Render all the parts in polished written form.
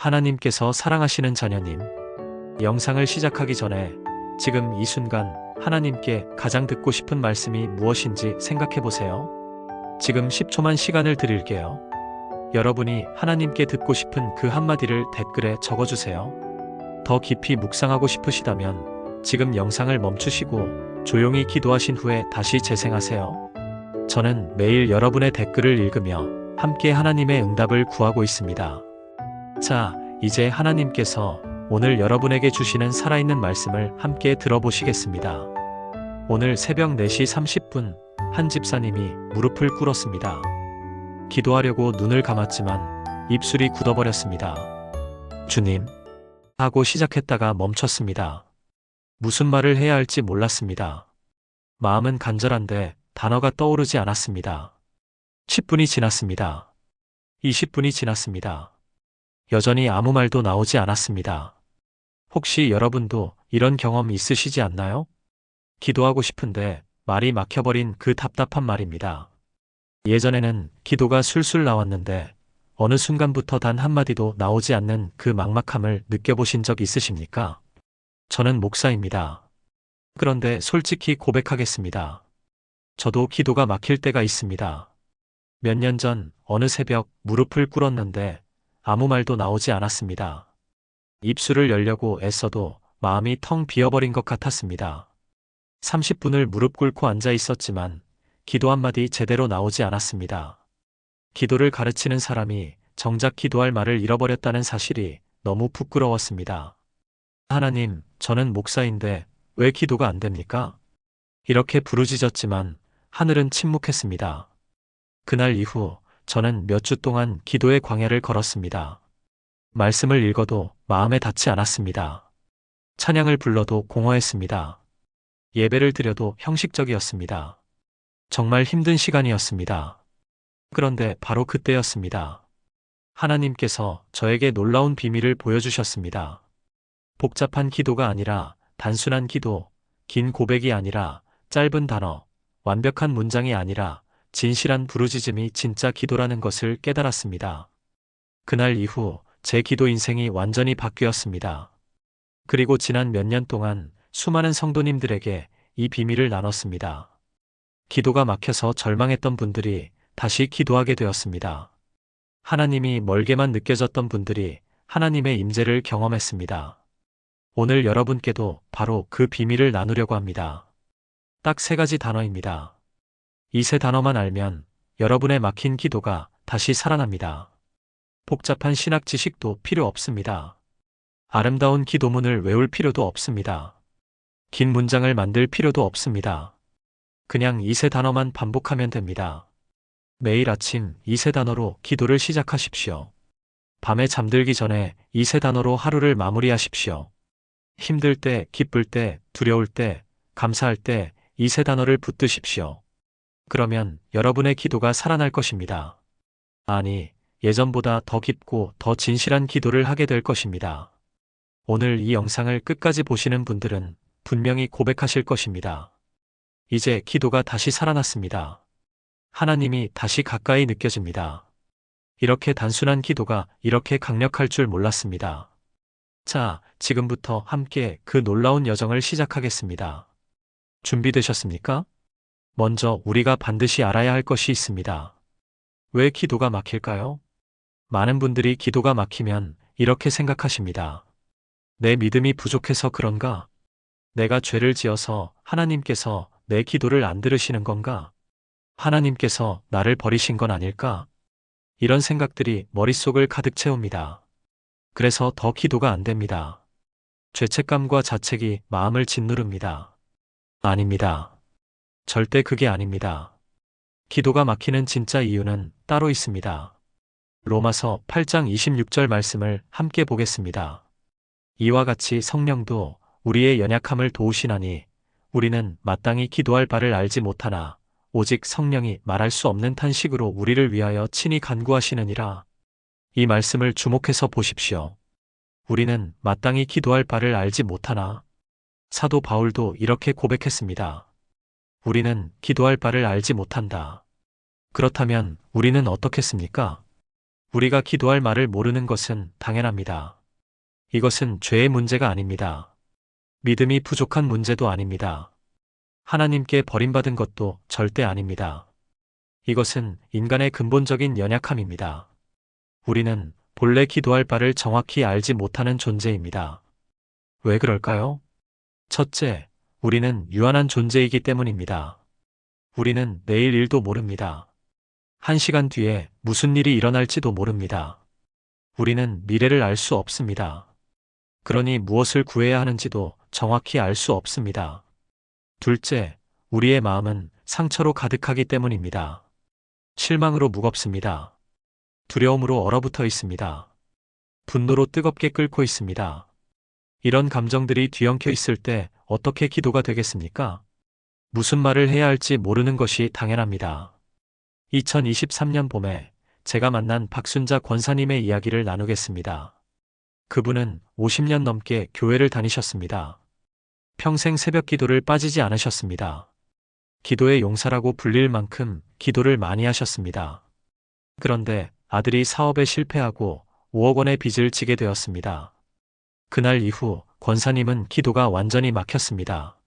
하나님께서 사랑하시는 자녀님, 영상을 시작하기 전에 지금 이 순간 하나님께 가장 듣고 싶은 말씀이 무엇인지 생각해 보세요. 지금 10초만 시간을 드릴게요. 여러분이 하나님께 듣고 싶은 그 한마디를 댓글에 적어주세요. 더 깊이 묵상하고 싶으시다면 지금 영상을 멈추시고 조용히 기도하신 후에 다시 재생하세요. 저는 매일 여러분의 댓글을 읽으며 함께 하나님의 응답을 구하고 있습니다. 자, 이제 하나님께서 오늘 여러분에게 주시는 살아있는 말씀을 함께 들어보시겠습니다. 오늘 새벽 4시 30분 한 집사님이 무릎을 꿇었습니다. 기도하려고 눈을 감았지만 입술이 굳어버렸습니다. 주님, 하고 시작했다가 멈췄습니다. 무슨 말을 해야 할지 몰랐습니다. 마음은 간절한데 단어가 떠오르지 않았습니다. 10분이 지났습니다. 20분이 지났습니다. 여전히 아무 말도 나오지 않았습니다. 혹시 여러분도 이런 경험 있으시지 않나요? 기도하고 싶은데 말이 막혀버린 그 답답한 말입니다. 예전에는 기도가 술술 나왔는데 어느 순간부터 단 한마디도 나오지 않는 그 막막함을 느껴보신 적 있으십니까? 저는 목사입니다. 그런데 솔직히 고백하겠습니다. 저도 기도가 막힐 때가 있습니다. 몇 년 전 어느 새벽 무릎을 꿇었는데 아무 말도 나오지 않았습니다. 입술을 열려고 애써도 마음이 텅 비어버린 것 같았습니다. 30분을 무릎 꿇고 앉아 있었지만 기도 한마디 제대로 나오지 않았습니다. 기도를 가르치는 사람이 정작 기도할 말을 잃어버렸다는 사실이 너무 부끄러웠습니다. 하나님, 저는 목사인데 왜 기도가 안 됩니까? 이렇게 부르짖었지만 하늘은 침묵했습니다. 그날 이후 저는 몇 주 동안 기도의 광야를 걸었습니다. 말씀을 읽어도 마음에 닿지 않았습니다. 찬양을 불러도 공허했습니다. 예배를 드려도 형식적이었습니다. 정말 힘든 시간이었습니다. 그런데 바로 그때였습니다. 하나님께서 저에게 놀라운 비밀을 보여주셨습니다. 복잡한 기도가 아니라 단순한 기도, 긴 고백이 아니라 짧은 단어, 완벽한 문장이 아니라 진실한 부르짖음이 진짜 기도라는 것을 깨달았습니다. 그날 이후 제 기도 인생이 완전히 바뀌었습니다. 그리고 지난 몇 년 동안 수많은 성도님들에게 이 비밀을 나눴습니다. 기도가 막혀서 절망했던 분들이 다시 기도하게 되었습니다. 하나님이 멀게만 느껴졌던 분들이 하나님의 임재를 경험했습니다. 오늘 여러분께도 바로 그 비밀을 나누려고 합니다. 딱 3가지 단어입니다. 이 3단어만 알면 여러분의 막힌 기도가 다시 살아납니다. 복잡한 신학 지식도 필요 없습니다. 아름다운 기도문을 외울 필요도 없습니다. 긴 문장을 만들 필요도 없습니다. 그냥 이 3단어만 반복하면 됩니다. 매일 아침 이 3단어로 기도를 시작하십시오. 밤에 잠들기 전에 이 3단어로 하루를 마무리하십시오. 힘들 때, 기쁠 때, 두려울 때, 감사할 때 이 3단어를 붙드십시오. 그러면 여러분의 기도가 살아날 것입니다. 아니, 예전보다 더 깊고 더 진실한 기도를 하게 될 것입니다. 오늘 이 영상을 끝까지 보시는 분들은 분명히 고백하실 것입니다. 이제 기도가 다시 살아났습니다. 하나님이 다시 가까이 느껴집니다. 이렇게 단순한 기도가 이렇게 강력할 줄 몰랐습니다. 자, 지금부터 함께 그 놀라운 여정을 시작하겠습니다. 준비되셨습니까? 먼저 우리가 반드시 알아야 할 것이 있습니다. 왜 기도가 막힐까요? 많은 분들이 기도가 막히면 이렇게 생각하십니다. 내 믿음이 부족해서 그런가? 내가 죄를 지어서 하나님께서 내 기도를 안 들으시는 건가? 하나님께서 나를 버리신 건 아닐까? 이런 생각들이 머릿속을 가득 채웁니다. 그래서 더 기도가 안 됩니다. 죄책감과 자책이 마음을 짓누릅니다. 아닙니다. 절대 그게 아닙니다. 기도가 막히는 진짜 이유는 따로 있습니다. 로마서 8장 26절 말씀을 함께 보겠습니다. 이와 같이 성령도 우리의 연약함을 도우시나니 우리는 마땅히 기도할 바를 알지 못하나 오직 성령이 말할 수 없는 탄식으로 우리를 위하여 친히 간구하시느니라. 이 말씀을 주목해서 보십시오. 우리는 마땅히 기도할 바를 알지 못하나. 사도 바울도 이렇게 고백했습니다. 우리는 기도할 바를 알지 못한다. 그렇다면 우리는 어떻겠습니까? 우리가 기도할 말을 모르는 것은 당연합니다. 이것은 죄의 문제가 아닙니다. 믿음이 부족한 문제도 아닙니다. 하나님께 버림받은 것도 절대 아닙니다. 이것은 인간의 근본적인 연약함입니다. 우리는 본래 기도할 바를 정확히 알지 못하는 존재입니다. 왜 그럴까요? 첫째, 우리는 유한한 존재이기 때문입니다. 우리는 내일 일도 모릅니다. 1시간 뒤에 무슨 일이 일어날지도 모릅니다. 우리는 미래를 알 수 없습니다. 그러니 무엇을 구해야 하는지도 정확히 알 수 없습니다. 둘째, 우리의 마음은 상처로 가득하기 때문입니다. 실망으로 무겁습니다. 두려움으로 얼어붙어 있습니다. 분노로 뜨겁게 끓고 있습니다. 이런 감정들이 뒤엉켜 있을 때 어떻게 기도가 되겠습니까? 무슨 말을 해야 할지 모르는 것이 당연합니다. 2023년 봄에 제가 만난 박순자 권사님의 이야기를 나누겠습니다. 그분은 50년 넘게 교회를 다니셨습니다. 평생 새벽 기도를 빠지지 않으셨습니다. 기도의 용사라고 불릴 만큼 기도를 많이 하셨습니다. 그런데 아들이 사업에 실패하고 5억 원의 빚을 지게 되었습니다. 그날 이후 권사님은 기도가 완전히 막혔습니다.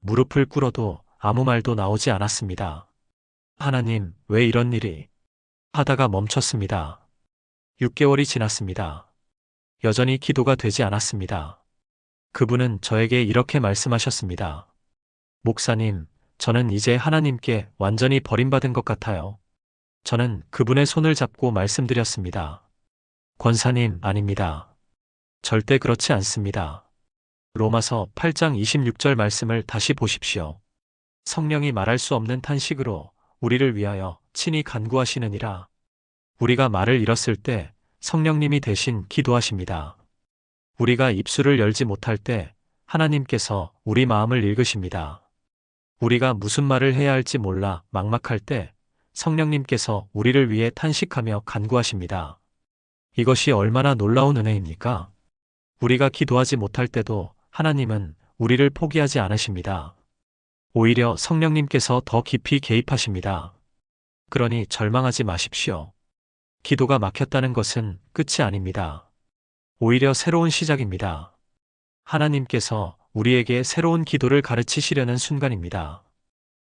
무릎을 꿇어도 아무 말도 나오지 않았습니다. 하나님, 왜 이런 일이? 하다가 멈췄습니다. 6개월이 지났습니다. 여전히 기도가 되지 않았습니다. 그분은 저에게 이렇게 말씀하셨습니다. 목사님, 저는 이제 하나님께 완전히 버림받은 것 같아요. 저는 그분의 손을 잡고 말씀드렸습니다. 권사님, 아닙니다. 절대 그렇지 않습니다. 로마서 8장 26절 말씀을 다시 보십시오. 성령이 말할 수 없는 탄식으로 우리를 위하여 친히 간구하시느니라. 우리가 말을 잃었을 때 성령님이 대신 기도하십니다. 우리가 입술을 열지 못할 때 하나님께서 우리 마음을 읽으십니다. 우리가 무슨 말을 해야 할지 몰라 막막할 때 성령님께서 우리를 위해 탄식하며 간구하십니다. 이것이 얼마나 놀라운 은혜입니까? 우리가 기도하지 못할 때도 하나님은 우리를 포기하지 않으십니다. 오히려 성령님께서 더 깊이 개입하십니다. 그러니 절망하지 마십시오. 기도가 막혔다는 것은 끝이 아닙니다. 오히려 새로운 시작입니다. 하나님께서 우리에게 새로운 기도를 가르치시려는 순간입니다.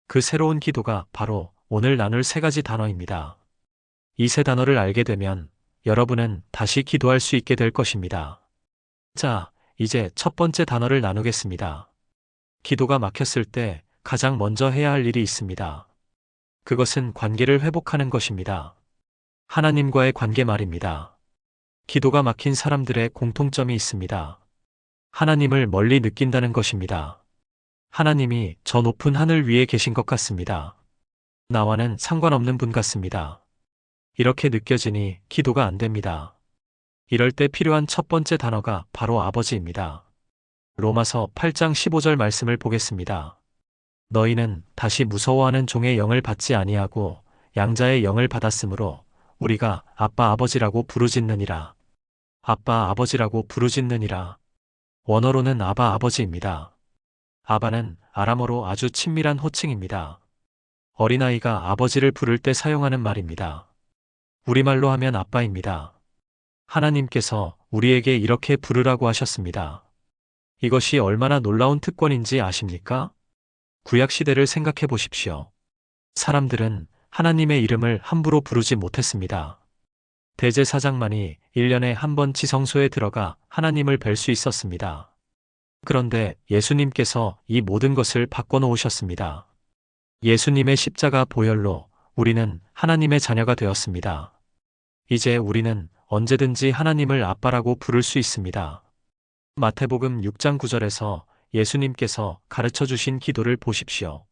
그 새로운 기도가 바로 오늘 나눌 3가지 단어입니다. 이 3단어를 알게 되면 여러분은 다시 기도할 수 있게 될 것입니다. 자, 이제 첫 번째 단어를 나누겠습니다. 기도가 막혔을 때 가장 먼저 해야 할 일이 있습니다. 그것은 관계를 회복하는 것입니다. 하나님과의 관계 말입니다. 기도가 막힌 사람들의 공통점이 있습니다. 하나님을 멀리 느낀다는 것입니다. 하나님이 저 높은 하늘 위에 계신 것 같습니다. 나와는 상관없는 분 같습니다. 이렇게 느껴지니 기도가 안 됩니다. 이럴 때 필요한 첫 번째 단어가 바로 아버지입니다. 로마서 8장 15절 말씀을 보겠습니다. 너희는 다시 무서워하는 종의 영을 받지 아니하고 양자의 영을 받았으므로 우리가 아빠 아버지라고 부르짖느니라. 아빠 아버지라고 부르짖느니라. 원어로는 아바 아버지입니다. 아바는 아람어로 아주 친밀한 호칭입니다. 어린아이가 아버지를 부를 때 사용하는 말입니다. 우리말로 하면 아빠입니다. 하나님께서 우리에게 이렇게 부르라고 하셨습니다. 이것이 얼마나 놀라운 특권인지 아십니까? 구약시대를 생각해 보십시오. 사람들은 하나님의 이름을 함부로 부르지 못했습니다. 대제사장만이 1년에 한 번 지성소에 들어가 하나님을 뵐 수 있었습니다. 그런데 예수님께서 이 모든 것을 바꿔놓으셨습니다. 예수님의 십자가 보혈로 우리는 하나님의 자녀가 되었습니다. 이제 우리는 언제든지 하나님을 아빠라고 부를 수 있습니다. 마태복음 6장 9절에서 예수님께서 가르쳐 주신 기도를 보십시오.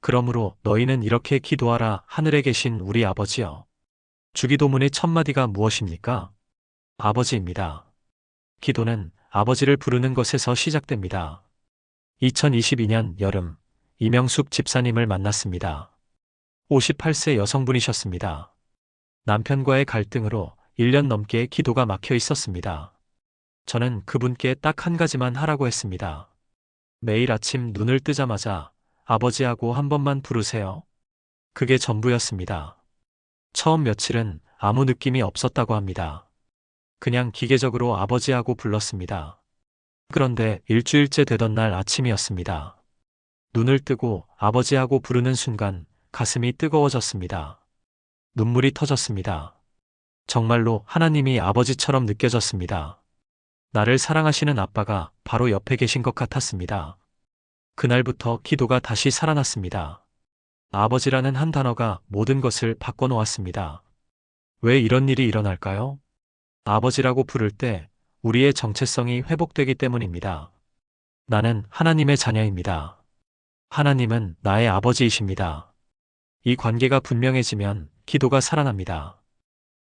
그러므로 너희는 이렇게 기도하라. 하늘에 계신 우리 아버지여. 주기도문의 첫 마디가 무엇입니까? 아버지입니다. 기도는 아버지를 부르는 것에서 시작됩니다. 2022년 여름, 이명숙 집사님을 만났습니다. 58세 여성분이셨습니다. 남편과의 갈등으로 1년 넘게 기도가 막혀 있었습니다. 저는 그분께 딱 한 가지만 하라고 했습니다. 매일 아침 눈을 뜨자마자 아버지하고 한 번만 부르세요. 그게 전부였습니다. 처음 며칠은 아무 느낌이 없었다고 합니다. 그냥 기계적으로 아버지하고 불렀습니다. 그런데 일주일째 되던 날 아침이었습니다. 눈을 뜨고 아버지하고 부르는 순간 가슴이 뜨거워졌습니다. 눈물이 터졌습니다. 정말로 하나님이 아버지처럼 느껴졌습니다. 나를 사랑하시는 아빠가 바로 옆에 계신 것 같았습니다. 그날부터 기도가 다시 살아났습니다. 아버지라는 한 단어가 모든 것을 바꿔놓았습니다. 왜 이런 일이 일어날까요? 아버지라고 부를 때 우리의 정체성이 회복되기 때문입니다. 나는 하나님의 자녀입니다. 하나님은 나의 아버지이십니다. 이 관계가 분명해지면 기도가 살아납니다.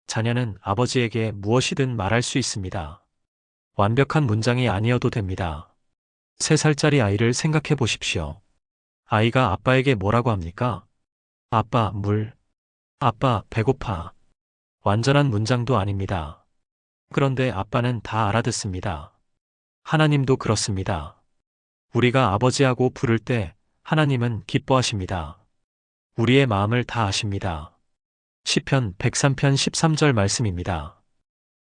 자녀는 아버지에게 무엇이든 말할 수 있습니다. 완벽한 문장이 아니어도 됩니다. 3살짜리 아이를 생각해 보십시오. 아이가 아빠에게 뭐라고 합니까? 아빠, 물. 아빠, 배고파. 완전한 문장도 아닙니다. 그런데 아빠는 다 알아듣습니다. 하나님도 그렇습니다. 우리가 아버지하고 부를 때 하나님은 기뻐하십니다. 우리의 마음을 다 아십니다. 시편 103편 13절 말씀입니다.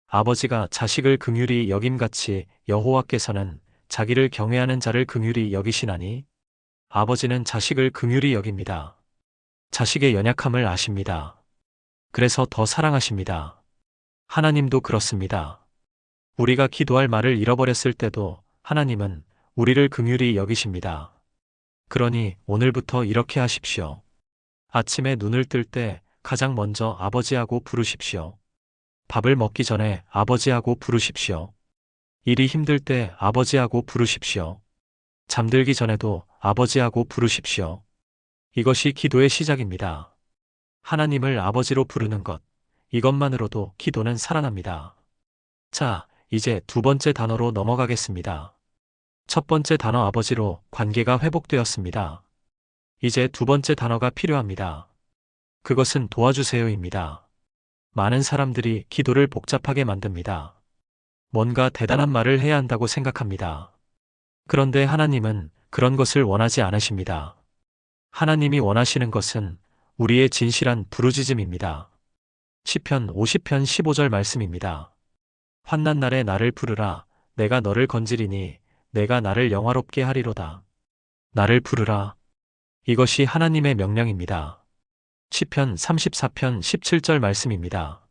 아버지가 자식을 긍휼히 여김같이 여호와께서는 자기를 경외하는 자를 긍휼히 여기시나니 아버지는 자식을 긍휼히 여깁니다. 자식의 연약함을 아십니다. 그래서 더 사랑하십니다. 하나님도 그렇습니다. 우리가 기도할 말을 잃어버렸을 때도 하나님은 우리를 긍휼히 여기십니다. 그러니 오늘부터 이렇게 하십시오. 아침에 눈을 뜰 때 가장 먼저 아버지하고 부르십시오. 밥을 먹기 전에 아버지하고 부르십시오. 일이 힘들 때 아버지하고 부르십시오. 잠들기 전에도 아버지하고 부르십시오. 이것이 기도의 시작입니다. 하나님을 아버지로 부르는 것, 이것만으로도 기도는 살아납니다. 자, 이제 두 번째 단어로 넘어가겠습니다. 첫 번째 단어 아버지로 관계가 회복되었습니다. 이제 두 번째 단어가 필요합니다. 그것은 도와주세요입니다. 많은 사람들이 기도를 복잡하게 만듭니다. 뭔가 대단한 말을 해야 한다고 생각합니다. 그런데 하나님은 그런 것을 원하지 않으십니다. 하나님이 원하시는 것은 우리의 진실한 부르짖음입니다. 시편 50편 15절 말씀입니다. 환난 날에 나를 부르라. 내가 너를 건지리니 내가 나를 영화롭게 하리로다. 나를 부르라. 이것이 하나님의 명령입니다. 시편 34편 17절 말씀입니다.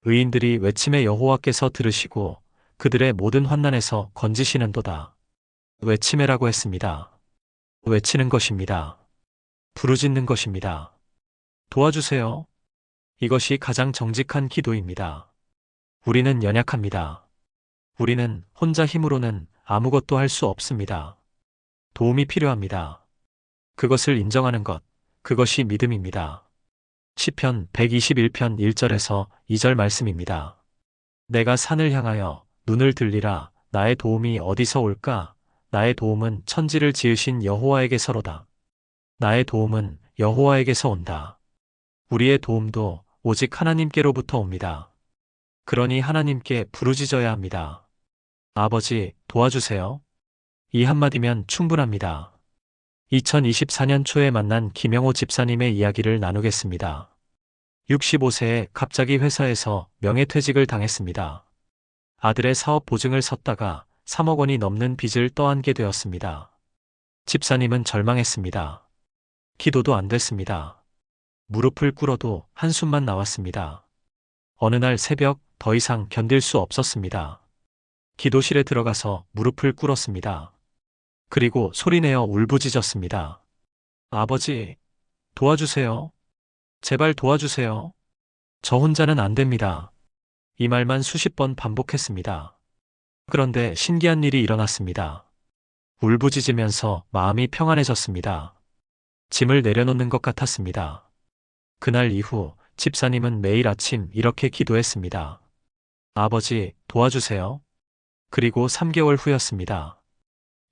의인들이 외침에 여호와께서 들으시고 그들의 모든 환난에서 건지시는도다. 외침해라고 했습니다. 외치는 것입니다. 부르짖는 것입니다. 도와주세요. 이것이 가장 정직한 기도입니다. 우리는 연약합니다. 우리는 혼자 힘으로는 아무것도 할 수 없습니다. 도움이 필요합니다. 그것을 인정하는 것, 그것이 믿음입니다. 시편 121편 1절에서 2절 말씀입니다. 내가 산을 향하여 눈을 들리라. 나의 도움이 어디서 올까? 나의 도움은 천지를 지으신 여호와에게서로다. 나의 도움은 여호와에게서 온다. 우리의 도움도 오직 하나님께로부터 옵니다. 그러니 하나님께 부르짖어야 합니다. 아버지, 도와주세요. 이 한마디면 충분합니다. 2024년 초에 만난 김영호 집사님의 이야기를 나누겠습니다. 65세에 갑자기 회사에서 명예퇴직을 당했습니다. 아들의 사업 보증을 섰다가 3억 원이 넘는 빚을 떠안게 되었습니다. 집사님은 절망했습니다. 기도도 안 됐습니다. 무릎을 꿇어도 한숨만 나왔습니다. 어느 날 새벽 더 이상 견딜 수 없었습니다. 기도실에 들어가서 무릎을 꿇었습니다. 그리고 소리내어 울부짖었습니다. 아버지, 도와주세요. 제발 도와주세요. 저 혼자는 안 됩니다. 이 말만 수십 번 반복했습니다. 그런데 신기한 일이 일어났습니다. 울부짖으면서 마음이 평안해졌습니다. 짐을 내려놓는 것 같았습니다. 그날 이후 집사님은 매일 아침 이렇게 기도했습니다. 아버지, 도와주세요. 그리고 3개월 후였습니다.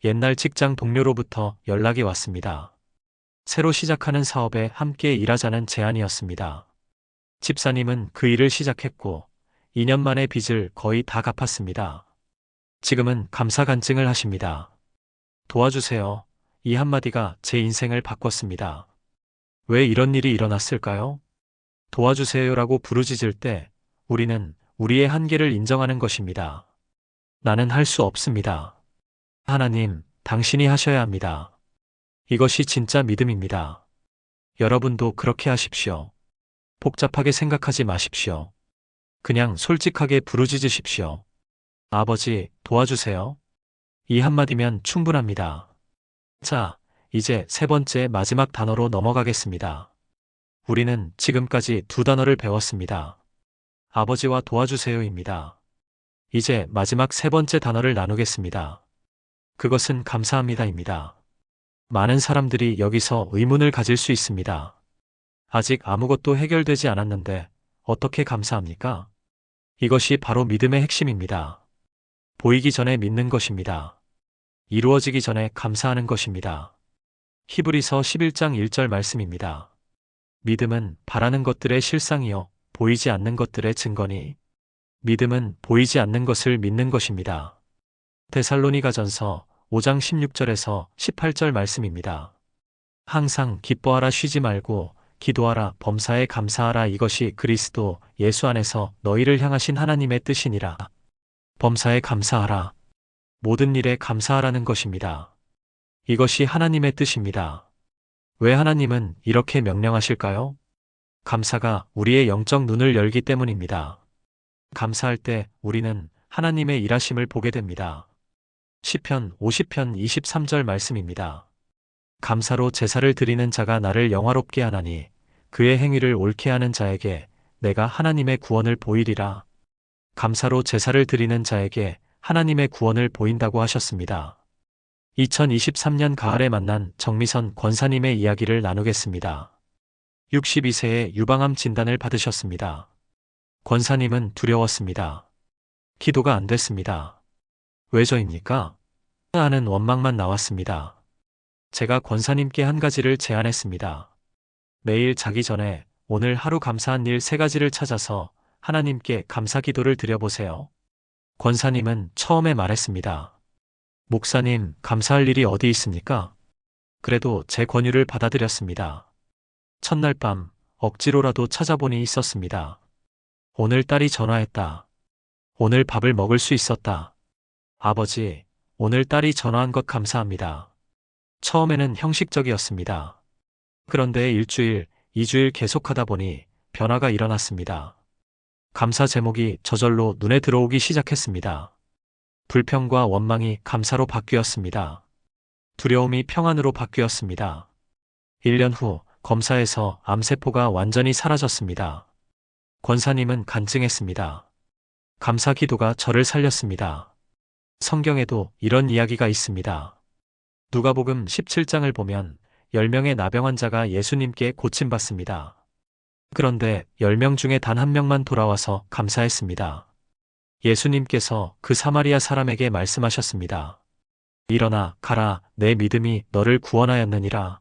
옛날 직장 동료로부터 연락이 왔습니다. 새로 시작하는 사업에 함께 일하자는 제안이었습니다. 집사님은 그 일을 시작했고 2년 만에 빚을 거의 다 갚았습니다. 지금은 감사 간증을 하십니다. 도와주세요. 이 한마디가 제 인생을 바꿨습니다. 왜 이런 일이 일어났을까요? 도와주세요라고 부르짖을 때 우리는 우리의 한계를 인정하는 것입니다. 나는 할 수 없습니다. 하나님, 당신이 하셔야 합니다. 이것이 진짜 믿음입니다. 여러분도 그렇게 하십시오. 복잡하게 생각하지 마십시오. 그냥 솔직하게 부르짖으십시오. 아버지, 도와주세요. 이 한마디면 충분합니다. 자, 이제 세 번째 마지막 단어로 넘어가겠습니다. 우리는 지금까지 두 단어를 배웠습니다. 아버지와 도와주세요입니다. 이제 마지막 세 번째 단어를 나누겠습니다. 그것은 감사합니다입니다. 많은 사람들이 여기서 의문을 가질 수 있습니다. 아직 아무것도 해결되지 않았는데 어떻게 감사합니까? 이것이 바로 믿음의 핵심입니다. 보이기 전에 믿는 것입니다. 이루어지기 전에 감사하는 것입니다. 히브리서 11장 1절 말씀입니다. 믿음은 바라는 것들의 실상이요 보이지 않는 것들의 증거니. 믿음은 보이지 않는 것을 믿는 것입니다. 데살로니가전서 5장 16절에서 18절 말씀입니다. 항상 기뻐하라 쉬지 말고 기도하라 범사에 감사하라 이것이 그리스도 예수 안에서 너희를 향하신 하나님의 뜻이니라. 범사에 감사하라. 모든 일에 감사하라는 것입니다. 이것이 하나님의 뜻입니다. 왜 하나님은 이렇게 명령하실까요? 감사가 우리의 영적 눈을 열기 때문입니다. 감사할 때 우리는 하나님의 일하심을 보게 됩니다. 시편 50편 23절 말씀입니다. 감사로 제사를 드리는 자가 나를 영화롭게 하나니 그의 행위를 옳게 하는 자에게 내가 하나님의 구원을 보이리라. 감사로 제사를 드리는 자에게 하나님의 구원을 보인다고 하셨습니다. 2023년 가을에 만난 정미선 권사님의 이야기를 나누겠습니다. 62세에 유방암 진단을 받으셨습니다. 권사님은 두려웠습니다. 기도가 안 됐습니다. 왜 저입니까? 하는 원망만 나왔습니다. 제가 권사님께 한 가지를 제안했습니다. 매일 자기 전에 오늘 하루 감사한 일 3가지를 찾아서 하나님께 감사 기도를 드려보세요. 권사님은 처음에 말했습니다. 목사님, 감사할 일이 어디 있습니까? 그래도 제 권유를 받아들였습니다. 첫날 밤 억지로라도 찾아보니 있었습니다. 오늘 딸이 전화했다. 오늘 밥을 먹을 수 있었다. 아버지, 오늘 딸이 전화한 것 감사합니다. 처음에는 형식적이었습니다. 그런데 1주일, 2주일 계속하다 보니 변화가 일어났습니다. 감사 제목이 저절로 눈에 들어오기 시작했습니다. 불평과 원망이 감사로 바뀌었습니다. 두려움이 평안으로 바뀌었습니다. 1년 후 검사에서 암세포가 완전히 사라졌습니다. 권사님은 간증했습니다. 감사 기도가 저를 살렸습니다. 성경에도 이런 이야기가 있습니다. 누가복음 17장을 보면 10명의 나병 환자가 예수님께 고침받습니다. 그런데 10명 중에 단 1명만 돌아와서 감사했습니다. 예수님께서 그 사마리아 사람에게 말씀하셨습니다. 일어나 가라, 내 믿음이 너를 구원하였느니라.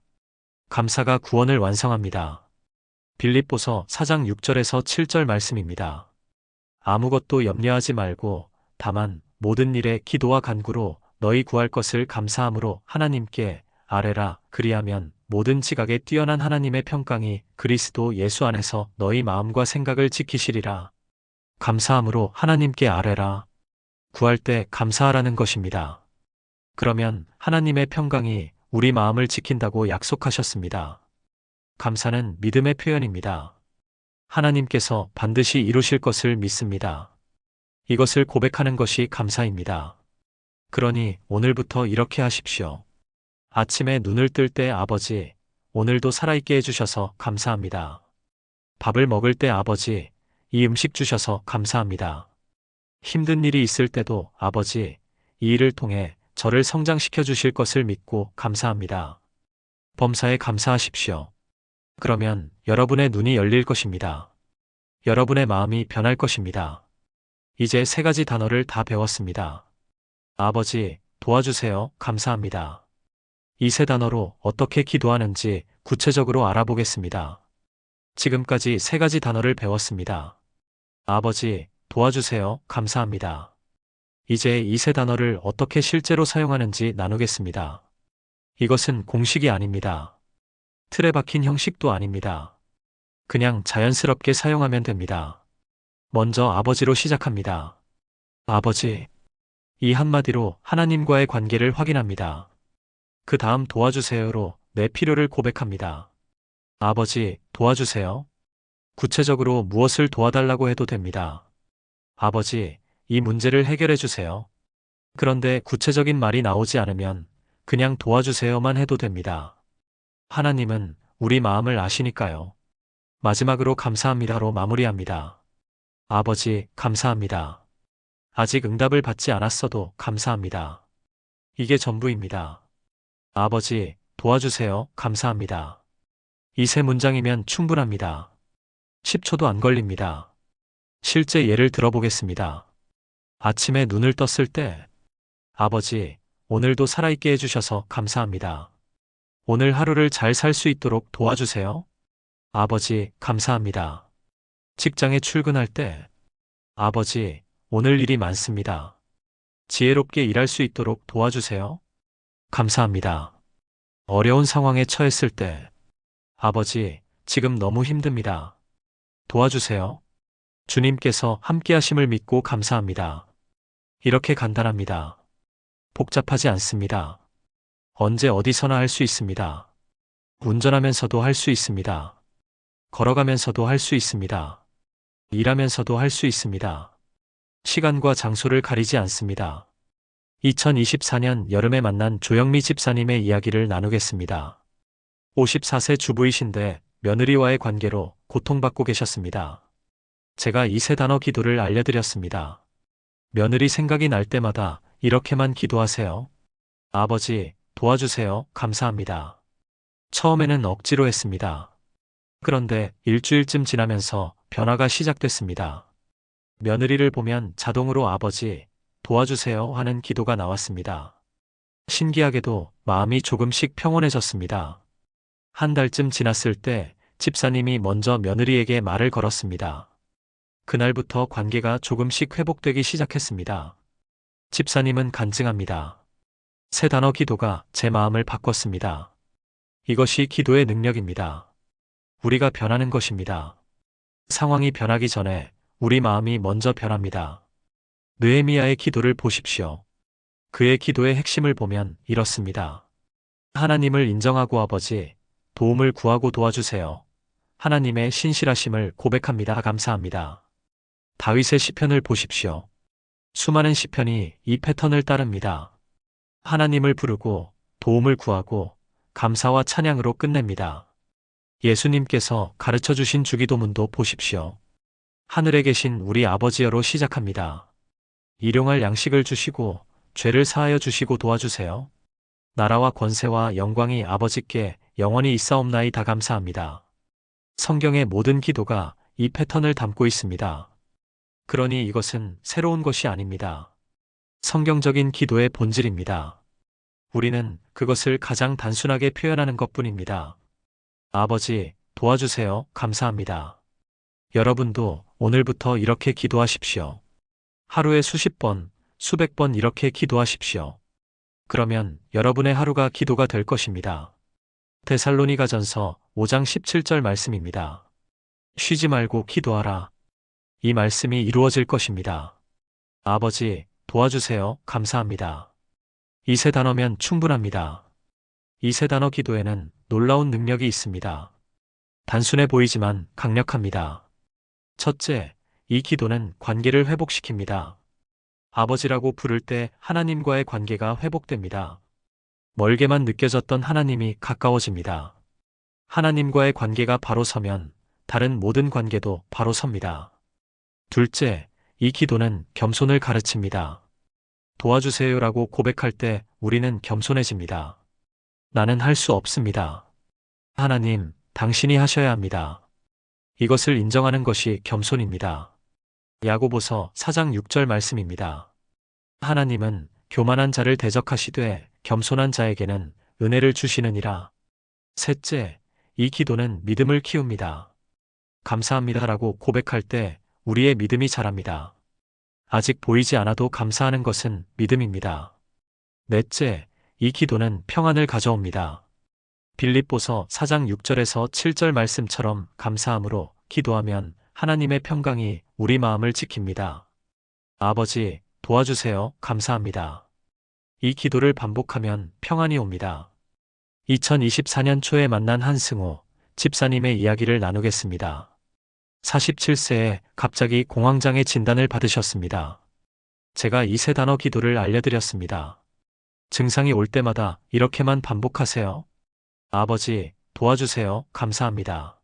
감사가 구원을 완성합니다. 빌립보서 4장 6절에서 7절 말씀입니다. 아무것도 염려하지 말고 다만 모든 일에 기도와 간구로 너희 구할 것을 감사함으로 하나님께 아뢰라. 그리하면 모든 지각에 뛰어난 하나님의 평강이 그리스도 예수 안에서 너희 마음과 생각을 지키시리라. 감사함으로 하나님께 아뢰라. 구할 때 감사하라는 것입니다. 그러면 하나님의 평강이 우리 마음을 지킨다고 약속하셨습니다. 감사는 믿음의 표현입니다. 하나님께서 반드시 이루실 것을 믿습니다. 이것을 고백하는 것이 감사입니다. 그러니 오늘부터 이렇게 하십시오. 아침에 눈을 뜰 때 아버지, 오늘도 살아있게 해주셔서 감사합니다. 밥을 먹을 때 아버지, 이 음식 주셔서 감사합니다. 힘든 일이 있을 때도 아버지, 이 일을 통해 저를 성장시켜 주실 것을 믿고 감사합니다. 범사에 감사하십시오. 그러면 여러분의 눈이 열릴 것입니다. 여러분의 마음이 변할 것입니다. 이제 3가지 단어를 다 배웠습니다. 아버지, 도와주세요. 감사합니다. 이 3단어로 어떻게 기도하는지 구체적으로 알아보겠습니다. 지금까지 3가지 단어를 배웠습니다. 아버지, 도와주세요. 감사합니다. 이제 이 3단어를 어떻게 실제로 사용하는지 나누겠습니다. 이것은 공식이 아닙니다. 틀에 박힌 형식도 아닙니다. 그냥 자연스럽게 사용하면 됩니다. 먼저 아버지로 시작합니다. 아버지. 이 한마디로 하나님과의 관계를 확인합니다. 그 다음 도와주세요로 내 필요를 고백합니다. 아버지, 도와주세요. 구체적으로 무엇을 도와달라고 해도 됩니다. 아버지, 이 문제를 해결해 주세요. 그런데 구체적인 말이 나오지 않으면 그냥 도와주세요만 해도 됩니다. 하나님은 우리 마음을 아시니까요. 마지막으로 감사합니다로 마무리합니다. 아버지, 감사합니다. 아직 응답을 받지 않았어도 감사합니다. 이게 전부입니다. 아버지, 도와주세요. 감사합니다. 이 세 문장이면 충분합니다. 10초도 안 걸립니다. 실제 예를 들어보겠습니다. 아침에 눈을 떴을 때, 아버지, 오늘도 살아있게 해주셔서 감사합니다. 오늘 하루를 잘 살 수 있도록 도와주세요. 아버지, 감사합니다. 직장에 출근할 때, 아버지, 오늘 일이 많습니다. 지혜롭게 일할 수 있도록 도와주세요. 감사합니다. 어려운 상황에 처했을 때, 아버지, 지금 너무 힘듭니다. 도와주세요. 주님께서 함께 하심을 믿고 감사합니다. 이렇게 간단합니다. 복잡하지 않습니다. 언제 어디서나 할 수 있습니다. 운전하면서도 할 수 있습니다. 걸어가면서도 할 수 있습니다. 일하면서도 할 수 있습니다. 시간과 장소를 가리지 않습니다. 2024년 여름에 만난 조영미 집사님의 이야기를 나누겠습니다. 54세 주부이신데 며느리와의 관계로 고통받고 계셨습니다. 제가 이 세 단어 기도를 알려드렸습니다. 며느리 생각이 날 때마다 이렇게만 기도하세요. 아버지, 도와주세요. 감사합니다. 처음에는 억지로 했습니다. 그런데 일주일쯤 지나면서 변화가 시작됐습니다. 며느리를 보면 자동으로 아버지, 도와주세요 하는 기도가 나왔습니다. 신기하게도 마음이 조금씩 평온해졌습니다. 한 달쯤 지났을 때 집사님이 먼저 며느리에게 말을 걸었습니다. 그날부터 관계가 조금씩 회복되기 시작했습니다. 집사님은 간증합니다. 세 단어 기도가 제 마음을 바꿨습니다. 이것이 기도의 능력입니다. 우리가 변하는 것입니다. 상황이 변하기 전에 우리 마음이 먼저 변합니다. 느헤미야의 기도를 보십시오. 그의 기도의 핵심을 보면 이렇습니다. 하나님을 인정하고 아버지, 도움을 구하고 도와주세요. 하나님의 신실하심을 고백합니다. 감사합니다. 다윗의 시편을 보십시오. 수많은 시편이 이 패턴을 따릅니다. 하나님을 부르고 도움을 구하고 감사와 찬양으로 끝냅니다. 예수님께서 가르쳐 주신 주기도문도 보십시오. 하늘에 계신 우리 아버지여로 시작합니다. 일용할 양식을 주시고 죄를 사하여 주시고 도와주세요. 나라와 권세와 영광이 아버지께 영원히 있사옵나이다. 감사합니다. 성경의 모든 기도가 이 패턴을 담고 있습니다. 그러니 이것은 새로운 것이 아닙니다. 성경적인 기도의 본질입니다. 우리는 그것을 가장 단순하게 표현하는 것뿐입니다. 아버지, 도와주세요. 감사합니다. 여러분도 오늘부터 이렇게 기도하십시오. 하루에 수십 번, 수백 번 이렇게 기도하십시오. 그러면 여러분의 하루가 기도가 될 것입니다. 데살로니가전서 5장 17절 말씀입니다. 쉬지 말고 기도하라. 이 말씀이 이루어질 것입니다. 아버지, 도와주세요. 감사합니다. 이 세 단어면 충분합니다. 이 세 단어 기도에는 놀라운 능력이 있습니다. 단순해 보이지만 강력합니다. 첫째, 이 기도는 관계를 회복시킵니다. 아버지라고 부를 때 하나님과의 관계가 회복됩니다. 멀게만 느껴졌던 하나님이 가까워집니다. 하나님과의 관계가 바로 서면 다른 모든 관계도 바로 섭니다. 둘째, 이 기도는 겸손을 가르칩니다. 도와주세요라고 고백할 때 우리는 겸손해집니다. 나는 할 수 없습니다. 하나님, 당신이 하셔야 합니다. 이것을 인정하는 것이 겸손입니다. 야고보서 4장 6절 말씀입니다. 하나님은 교만한 자를 대적하시되 겸손한 자에게는 은혜를 주시느니라. 셋째, 이 기도는 믿음을 키웁니다. 감사합니다라고 고백할 때 우리의 믿음이 자랍니다. 아직 보이지 않아도 감사하는 것은 믿음입니다. 넷째, 이 기도는 평안을 가져옵니다. 빌립보서 4장 6절에서 7절 말씀처럼 감사함으로 기도하면 하나님의 평강이 우리 마음을 지킵니다. 아버지, 도와주세요. 감사합니다. 이 기도를 반복하면 평안이 옵니다. 2024년 초에 만난 한승우 집사님의 이야기를 나누겠습니다. 47세에 갑자기 공황장애 진단을 받으셨습니다. 제가 이 세 단어 기도를 알려드렸습니다. 증상이 올 때마다 이렇게만 반복하세요. 아버지, 도와주세요. 감사합니다.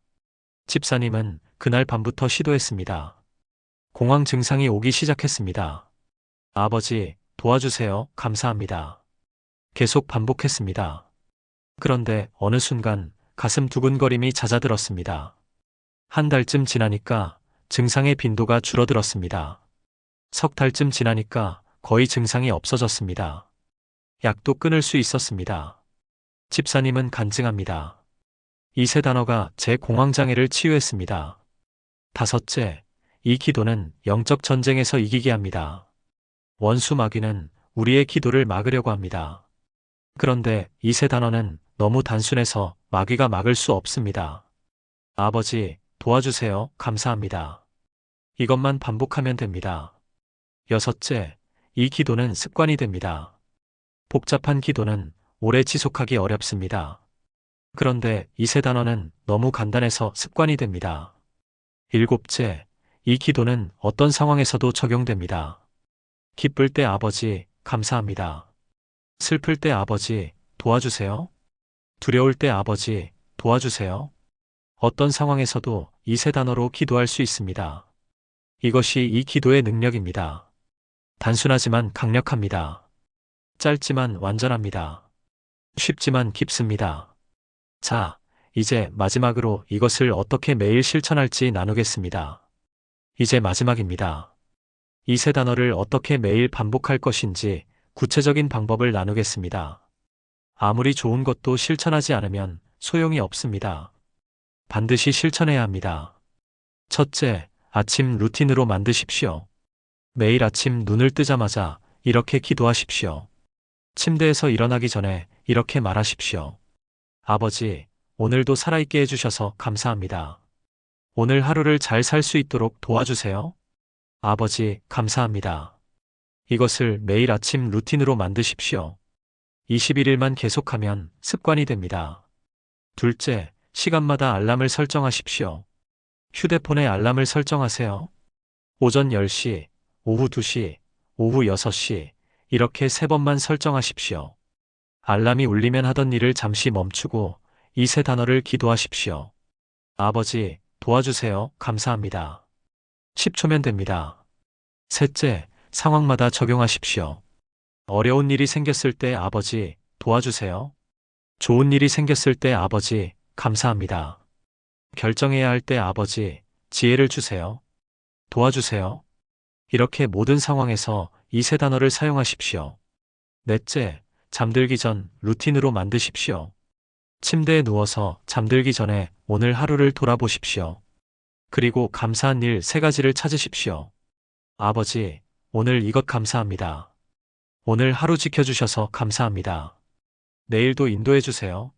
집사님은 그날 밤부터 시도했습니다. 공황 증상이 오기 시작했습니다. 아버지, 도와주세요. 감사합니다. 계속 반복했습니다. 그런데 어느 순간 가슴 두근거림이 잦아들었습니다. 한 달쯤 지나니까 증상의 빈도가 줄어들었습니다. 석 달쯤 지나니까 거의 증상이 없어졌습니다. 약도 끊을 수 있었습니다. 집사님은 간증합니다. 이 세 단어가 제 공황장애를 치유했습니다. 다섯째, 이 기도는 영적 전쟁에서 이기게 합니다. 원수 마귀는 우리의 기도를 막으려고 합니다. 그런데 이 세 단어는 너무 단순해서 마귀가 막을 수 없습니다. 아버지, 도와주세요. 감사합니다. 이것만 반복하면 됩니다. 여섯째, 이 기도는 습관이 됩니다. 복잡한 기도는 오래 지속하기 어렵습니다. 그런데 이 세 단어는 너무 간단해서 습관이 됩니다. 일곱째, 이 기도는 어떤 상황에서도 적용됩니다. 기쁠 때 아버지, 감사합니다. 슬플 때 아버지, 도와주세요. 두려울 때 아버지, 도와주세요. 어떤 상황에서도 이 세 단어로 기도할 수 있습니다. 이것이 이 기도의 능력입니다. 단순하지만 강력합니다. 짧지만 완전합니다. 쉽지만 깊습니다. 자, 이제 마지막으로 이것을 어떻게 매일 실천할지 나누겠습니다. 이제 마지막입니다. 이 세 단어를 어떻게 매일 반복할 것인지 구체적인 방법을 나누겠습니다. 아무리 좋은 것도 실천하지 않으면 소용이 없습니다. 반드시 실천해야 합니다. 첫째, 아침 루틴으로 만드십시오. 매일 아침 눈을 뜨자마자 이렇게 기도하십시오. 침대에서 일어나기 전에 이렇게 말하십시오. 아버지, 오늘도 살아있게 해주셔서 감사합니다. 오늘 하루를 잘 살 수 있도록 도와주세요. 아버지, 감사합니다. 이것을 매일 아침 루틴으로 만드십시오. 21일만 계속하면 습관이 됩니다. 둘째, 시간마다 알람을 설정하십시오. 휴대폰에 알람을 설정하세요. 오전 10시, 오후 2시, 오후 6시 이렇게 3번만 설정하십시오. 알람이 울리면 하던 일을 잠시 멈추고 이 세 단어를 기도하십시오. 아버지, 도와주세요. 감사합니다. 10초면 됩니다. 셋째, 상황마다 적용하십시오. 어려운 일이 생겼을 때 아버지, 도와주세요. 좋은 일이 생겼을 때 아버지, 감사합니다. 결정해야 할 때 아버지, 지혜를 주세요. 도와주세요. 이렇게 모든 상황에서 이 세 단어를 사용하십시오. 넷째, 잠들기 전 루틴으로 만드십시오. 침대에 누워서 잠들기 전에 오늘 하루를 돌아보십시오. 그리고 감사한 일 3가지를 찾으십시오. 아버지, 오늘 이것 감사합니다. 오늘 하루 지켜주셔서 감사합니다. 내일도 인도해주세요.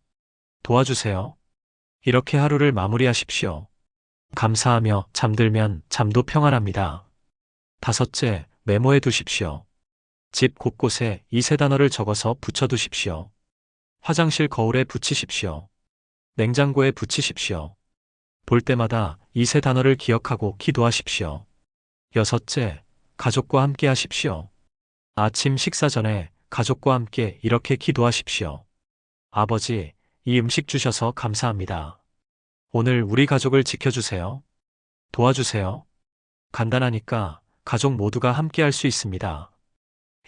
도와주세요. 이렇게 하루를 마무리하십시오. 감사하며 잠들면 잠도 평안합니다. 다섯째, 메모해 두십시오. 집 곳곳에 이 세 단어를 적어서 붙여두십시오. 화장실 거울에 붙이십시오. 냉장고에 붙이십시오. 볼 때마다 이 세 단어를 기억하고 기도하십시오. 여섯째, 가족과 함께 하십시오. 아침 식사 전에 가족과 함께 이렇게 기도하십시오. 아버지, 이 음식 주셔서 감사합니다. 오늘 우리 가족을 지켜주세요. 도와주세요. 간단하니까 가족 모두가 함께 할 수 있습니다.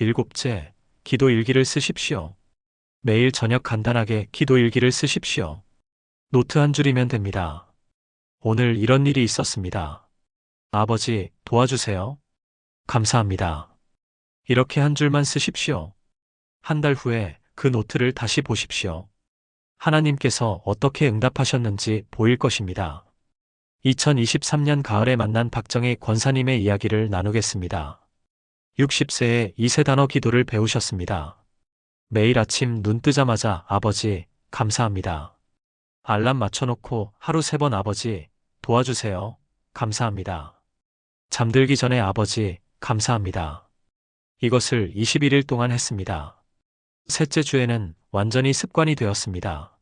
일곱째, 기도 일기를 쓰십시오. 매일 저녁 간단하게 기도 일기를 쓰십시오. 노트 한 줄이면 됩니다. 오늘 이런 일이 있었습니다. 아버지, 도와주세요. 감사합니다. 이렇게 한 줄만 쓰십시오. 한 달 후에 그 노트를 다시 보십시오. 하나님께서 어떻게 응답하셨는지 보일 것입니다. 2023년 가을에 만난 박정희 권사님의 이야기를 나누겠습니다. 60세에 이 세 단어 기도를 배우셨습니다. 매일 아침 눈 뜨자마자 아버지, 감사합니다. 알람 맞춰놓고 하루 3번 아버지, 도와주세요. 감사합니다. 잠들기 전에 아버지, 감사합니다. 이것을 21일 동안 했습니다. 셋째 주에는 완전히 습관이 되었습니다.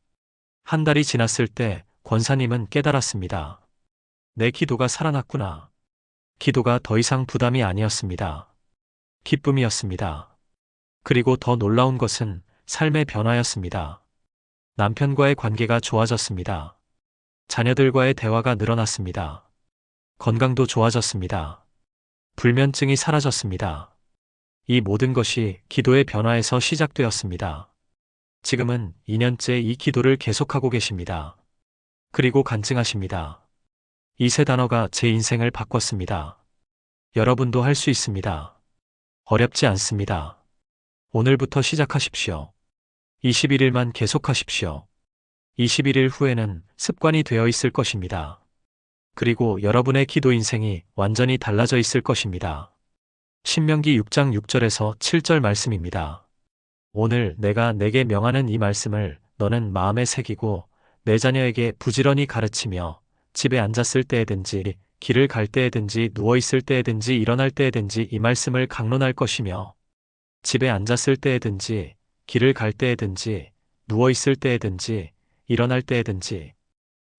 한 달이 지났을 때 권사님은 깨달았습니다. 내 기도가 살아났구나. 기도가 더 이상 부담이 아니었습니다. 기쁨이었습니다. 그리고 더 놀라운 것은 삶의 변화였습니다. 남편과의 관계가 좋아졌습니다. 자녀들과의 대화가 늘어났습니다. 건강도 좋아졌습니다. 불면증이 사라졌습니다. 이 모든 것이 기도의 변화에서 시작되었습니다. 지금은 2년째 이 기도를 계속하고 계십니다. 그리고 간증하십니다. 이 세 단어가 제 인생을 바꿨습니다. 여러분도 할 수 있습니다. 어렵지 않습니다. 오늘부터 시작하십시오. 21일만 계속하십시오. 21일 후에는 습관이 되어 있을 것입니다. 그리고 여러분의 기도 인생이 완전히 달라져 있을 것입니다. 신명기 6장 6절에서 7절 말씀입니다. 오늘 내가 내게 명하는 이 말씀을 너는 마음에 새기고 내 자녀에게 부지런히 가르치며 집에 앉았을 때에든지 길을 갈 때에든지 누워있을 때에든지 일어날 때에든지 이 말씀을 강론할 것이며 집에 앉았을 때에든지 길을 갈 때에든지 누워있을 때에든지 일어날 때에든지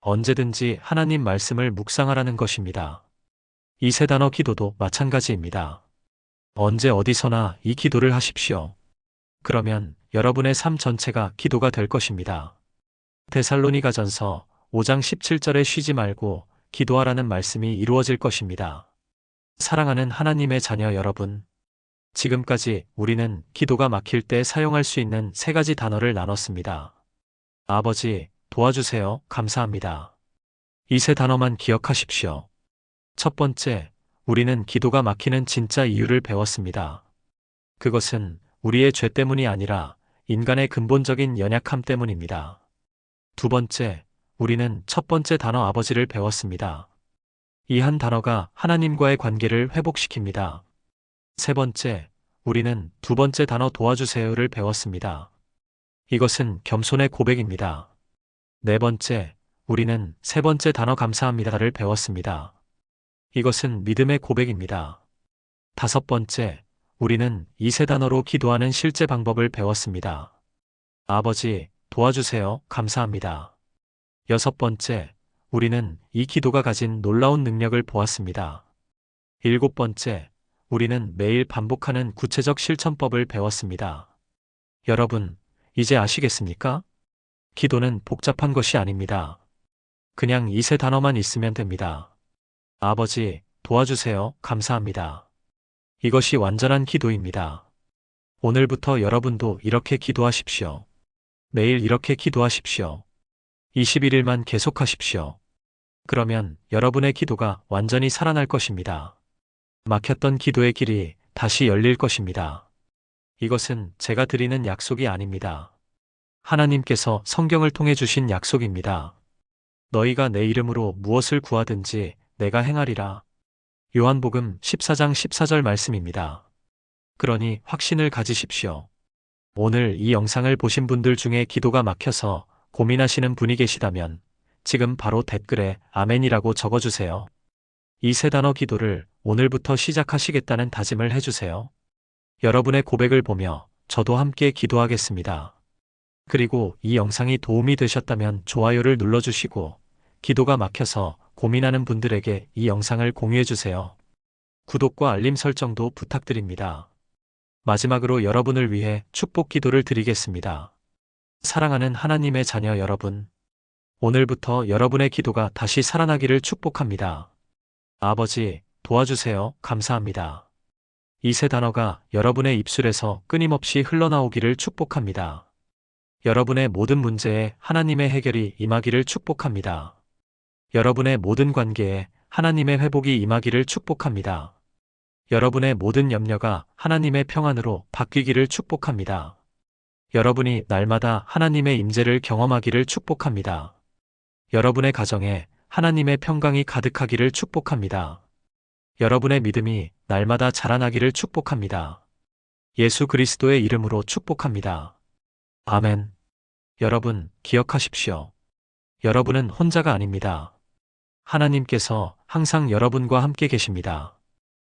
언제든지 하나님 말씀을 묵상하라는 것입니다. 이 세 단어 기도도 마찬가지입니다. 언제 어디서나 이 기도를 하십시오. 그러면 여러분의 삶 전체가 기도가 될 것입니다. 데살로니가전서 5장 17절에 쉬지 말고 기도하라는 말씀이 이루어질 것입니다. 사랑하는 하나님의 자녀 여러분, 지금까지 우리는 기도가 막힐 때 사용할 수 있는 3가지 단어를 나눴습니다. 아버지, 도와주세요. 감사합니다. 이 세 단어만 기억하십시오. 첫 번째, 우리는 기도가 막히는 진짜 이유를 배웠습니다. 그것은 우리의 죄 때문이 아니라 인간의 근본적인 연약함 때문입니다. 두 번째, 우리는 첫 번째 단어 아버지를 배웠습니다. 이 한 단어가 하나님과의 관계를 회복시킵니다. 세 번째, 우리는 두 번째 단어 도와주세요를 배웠습니다. 이것은 겸손의 고백입니다. 네 번째, 우리는 세 번째 단어 감사합니다를 배웠습니다. 이것은 믿음의 고백입니다. 다섯 번째, 우리는 이 세 단어로 기도하는 실제 방법을 배웠습니다. 아버지, 도와주세요. 감사합니다. 여섯 번째, 우리는 이 기도가 가진 놀라운 능력을 보았습니다. 일곱 번째, 우리는 매일 반복하는 구체적 실천법을 배웠습니다. 여러분, 이제 아시겠습니까? 기도는 복잡한 것이 아닙니다. 그냥 이 세 단어만 있으면 됩니다. 아버지, 도와주세요. 감사합니다. 이것이 완전한 기도입니다. 오늘부터 여러분도 이렇게 기도하십시오. 매일 이렇게 기도하십시오. 21일만 계속하십시오. 그러면 여러분의 기도가 완전히 살아날 것입니다. 막혔던 기도의 길이 다시 열릴 것입니다. 이것은 제가 드리는 약속이 아닙니다. 하나님께서 성경을 통해 주신 약속입니다. 너희가 내 이름으로 무엇을 구하든지 내가 행하리라. 요한복음 14장 14절 말씀입니다. 그러니 확신을 가지십시오. 오늘 이 영상을 보신 분들 중에 기도가 막혀서 고민하시는 분이 계시다면 지금 바로 댓글에 아멘이라고 적어주세요. 이 세 단어 기도를 오늘부터 시작하시겠다는 다짐을 해주세요. 여러분의 고백을 보며 저도 함께 기도하겠습니다. 그리고 이 영상이 도움이 되셨다면 좋아요를 눌러주시고 기도가 막혀서 고민하는 분들에게 이 영상을 공유해주세요. 구독과 알림 설정도 부탁드립니다. 마지막으로 여러분을 위해 축복 기도를 드리겠습니다. 사랑하는 하나님의 자녀 여러분, 오늘부터 여러분의 기도가 다시 살아나기를 축복합니다. 아버지, 도와주세요. 감사합니다. 이 세 단어가 여러분의 입술에서 끊임없이 흘러나오기를 축복합니다. 여러분의 모든 문제에 하나님의 해결이 임하기를 축복합니다. 여러분의 모든 관계에 하나님의 회복이 임하기를 축복합니다. 여러분의 모든 염려가 하나님의 평안으로 바뀌기를 축복합니다. 여러분이 날마다 하나님의 임재를 경험하기를 축복합니다. 여러분의 가정에 하나님의 평강이 가득하기를 축복합니다. 여러분의 믿음이 날마다 자라나기를 축복합니다. 예수 그리스도의 이름으로 축복합니다. 아멘. 여러분, 기억하십시오. 여러분은 혼자가 아닙니다. 하나님께서 항상 여러분과 함께 계십니다.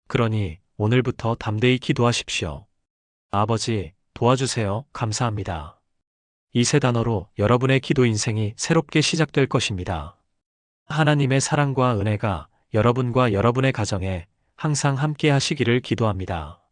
그러니 오늘부터 담대히 기도하십시오. 아버지, 도와주세요. 감사합니다. 이 세 단어로 여러분의 기도 인생이 새롭게 시작될 것입니다. 하나님의 사랑과 은혜가 여러분과 여러분의 가정에 항상 함께 하시기를 기도합니다.